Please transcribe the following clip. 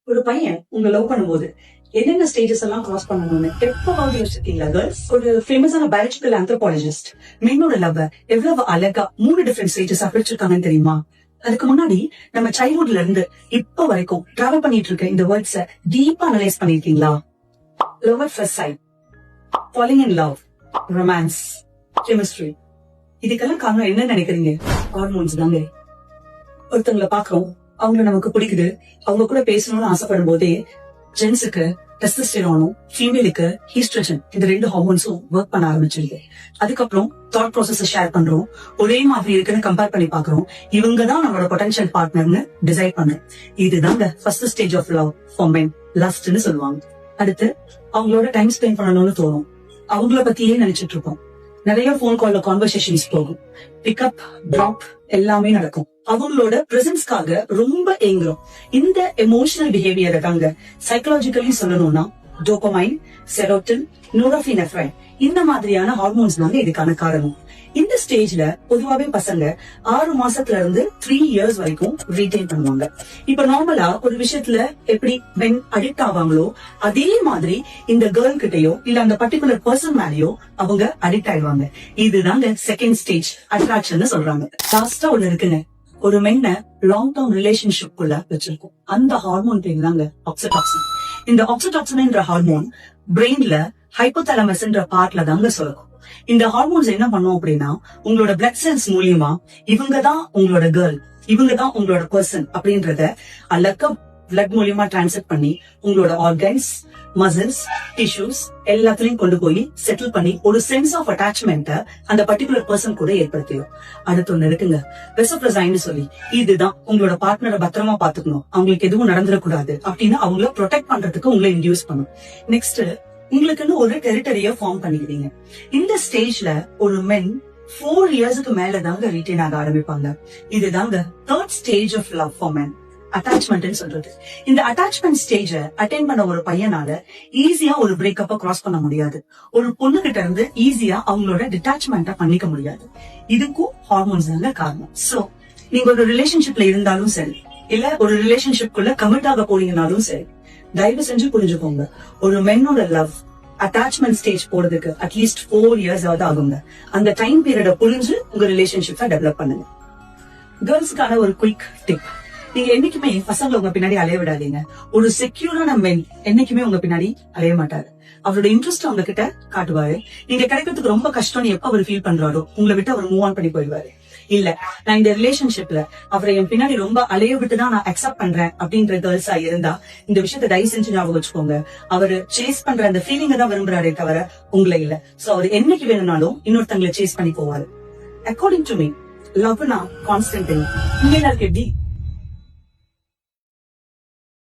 ஒரு பையன் உங்க லவ் பண்ணும்போது என்னென்ன ஸ்டேஜஸ் எல்லாம் கிராஸ் பண்ணணும்னு எப்பவாவது யோசிச்சிருக்கீங்களா கேர்ள்ஸ்? ஒரு ஃபேமஸான பயாலஜிக்கல் ஆந்த்ரோபாலஜிஸ்ட் மென்னோட லவ் எவ்வளவு அழகா 3 டிஃபரெண்ட் ஸ்டேஜஸா பிரிச்சிருக்காங்கன்னு தெரியுமா? அதுக்கு முன்னாடி நம்ம சைல்ட்ஹுட்ல இருந்து இப்ப வரைக்கும் டிராவல் பண்ணிட்டு இருக்க இந்த வேர்ட்ஸ டீப்பா அனலைஸ் பண்ணிருக்கீங்களா? Love at first sight, falling in love, romance, chemistry. இதுக்கெல்லாம் காரணம் என்ன நினைக்கிறீங்க? ஹார்மோன்ஸ் தாங்க. ஒருத்தவங்களை பாக்குறோம், அவங்கள நமக்கு பிடிக்குது, அவங்க கூட பேசணும்னு ஆசைப்படும் போதே ஜென்ஸுக்கு டெஸ்டோஸ்டெரானும் ஃபீமேலுக்கு ஈஸ்ட்ரோஜன் இந்த 2 ஹார்மோன்ஸும் ஒர்க் பண்ண ஆரம்பிச்சிருக்கு. அதுக்கப்புறம் தாட் ப்ராசஸ் ஷேர் பண்றோம், ஒரே மாதிரி இருக்குன்னு கம்பேர் பண்ணி பாக்குறோம், இவங்கதான் நம்மளோட பொட்டன்ஷியல் பார்ட்னர்னு டிசைட் பண்றோம். இதுதாங்க first stage of love for men, லஸ்ட்னு சொல்லுவாங்க. அடுத்து அவங்களோட டைம் ஸ்பெண்ட் பண்ணணும்னு தோணும், அவங்கள பத்தியே நினைச்சிட்டு இருப்போம். நிறைய போன் கால்ல கான்வர்சேஷன்ஸ் போகும், பிக்கப் டிராப் எல்லாமே நடக்கும். அவங்களோட பிரசன்ஸ்க்காக ரொம்ப ஏங்குறோம். இந்த எமோஷனல் பிஹேவியரை தாங்க சைக்கலாஜிக்கலி சொல்லணும்னா டோபமைன், செரோட்டின், நோரோபினெஃப்ரைன் இந்த மாதிரியான ஹார்மோன்ஸ் தாங்க இதுக்கான காரணம். இந்த ஸ்டேஜ்ல பொதுவாவே பசங்க 6 மாசத்துல இருந்து 3 இயர்ஸ் வரைக்கும் ரீடைன் பண்ணுவாங்க. இப்ப நார்மலா ஒரு விஷயத்துல எப்படி மென் அடிக்ட் ஆவாங்களோ அதே மாதிரி இந்த கேர்ள் கிட்டயோ இல்ல அந்த பர்டிகுலர் பர்சன் மேலயோ அவங்க அடிக்ட் ஆயிடுவாங்க. இதுதாங்க செகண்ட் ஸ்டேஜ் அட்ராக்ஷன் சொல்றாங்க. லாஸ்டா ஒண்ணு இருக்குங்க, ஒரு மென்ன லாங் டர்ம் ரிலேஷன்ஷிப் குள்ள வச்சிருக்கும். அந்த ஹார்மோன் பேர் தாங்க ஆக்சிடாக்சின். இந்த ஆக்சிடாக்சின்ன்ற ஹார்மோன் பிரெயின்ல ஹைப்போதாலமஸ்ன்ற பார்ட்ல தாங்க சுரக்கும். இந்த ஹார்மோன்ஸ் என்ன பண்ணும் அப்படின்னா உங்களோட பிளட் செல்ஸ் மூலியமா இவங்கதான் உங்களோட கேர்ள், இவங்கதான் உங்களோட பர்சன் அப்படின்றத அழகா பிளட் மூலியமா டிரான்ஸ்ஃபர் பண்ணி உங்களோட ஆர்கன்ஸ், மசில்ஸ், டிஷ்யூஸ் எல்லாத்துலயும் கொண்டு போய் செட்டில் பண்ணி ஒரு சென்ஸ் ஆஃப் அட்டாச்மெண்ட் அந்த பர்டிகுலர் பர்சன் கூட ஏற்படுத்திடும். அடுத்து ஒண்ணு இருக்குங்க, ரெசோப்ரசைன் சொல்லி. இதுதான் உங்களோட பார்ட்னரை பத்திரமா பாத்துக்கணும், அவங்களுக்கு எதுவும் நடந்துடக்கூடாது அப்படின்னு அவங்கள ப்ரொடெக்ட் பண்றதுக்கு உங்களை இன்டியூஸ் பண்ணும். நெக்ஸ்ட் உங்களுக்குன்னு ஒரு டெரிட்டரிய ஃபார்ம் பண்ணிக்கிறீங்க. இந்த ஸ்டேஜ்ல ஒரு மென் 4 இயர்ஸ்க்கு மேலதாங்க ரீட்டைன் ஆக ஆரம்பிப்பாங்க. இதுதாங்க third stage of love for men, attachment சொல்றது. இந்த அட்டாச்மெண்ட் ஸ்டேஜ அட்டைன் பண்ண ஒரு பையனால ஈஸியா ஒரு பிரேக்கப்ப கிராஸ் பண்ண முடியாது. ஒரு பொண்ணு கிட்ட இருந்து ஈஸியா அவங்களோட டிட்டாச்மெண்ட்டா பண்ணிக்க முடியாது. இதுக்கும் ஹார்மோன்ஸ் தாங்க காரணம். சோ நீங்க ஒரு ரிலேஷன்ஷிப்ல இருந்தாலும் சரி, இல்ல ஒரு ரிலேஷன்ஷிப்குள்ள கமிட் ஆக போறீங்கனாலும் சரி, தயவு செஞ்சு புரிஞ்சுக்கோங்க, ஒரு மென்னோட லவ் அட்டாச்மெண்ட் ஸ்டேஜ் போறதுக்கு அட்லீஸ்ட் 4 இயர்ஸ் ஆகுது ஆகுங்க. அந்த டைம் பீரியட புரிஞ்சு உங்க ரிலேஷன்ஷிப்பை டெவலப் பண்ணுங்க. கேர்ள்ஸ்க்கான ஒரு குயிக் டிப், நீங்க என்னைக்குமே பசங்களை உங்க பின்னாடி அலைய விடாதீங்க. ஒரு செக்யூரான மென் என்னைக்குமே உங்க பின்னாடி அலைய மாட்டாரு. அவரோட இன்ட்ரெஸ்ட் அவங்க கிட்ட காட்டுவாரு. நீங்க கிடைக்கிறதுக்கு ரொம்ப கஷ்டம்னு எப்ப அவர் ஃபீல் பண்றாரோ உங்களை விட்டு அவர் மூவ் ஆன் பண்ணி போயிடுவாரு. இல்ல நான் இந்த ரிலேஷன்ஷிப்ல அவரை என் பின்னாடி ரொம்ப அலைய விட்டுதான் நான் அக்செப்ட் பண்றேன் அப்படின்ற கேர்ள்ஸா இருந்தா இந்த விஷயத்த தயவு செஞ்சு ஞாபகம் வச்சுக்கோங்க. அவரு சேஸ் பண்ற அந்த ஃபீலிங்க தான் விரும்புறாரே தவிர உங்களை இல்ல. சோ அவர் என்னைக்கு வேணும்னாலும் இன்னொருத்தங்களை சேஸ் பண்ணி போவாரு. அக்கார்டிங் டு மீ லவ்னா கான்ஸ்டன்ட். இங்க எல்லாருக்கு எப்படி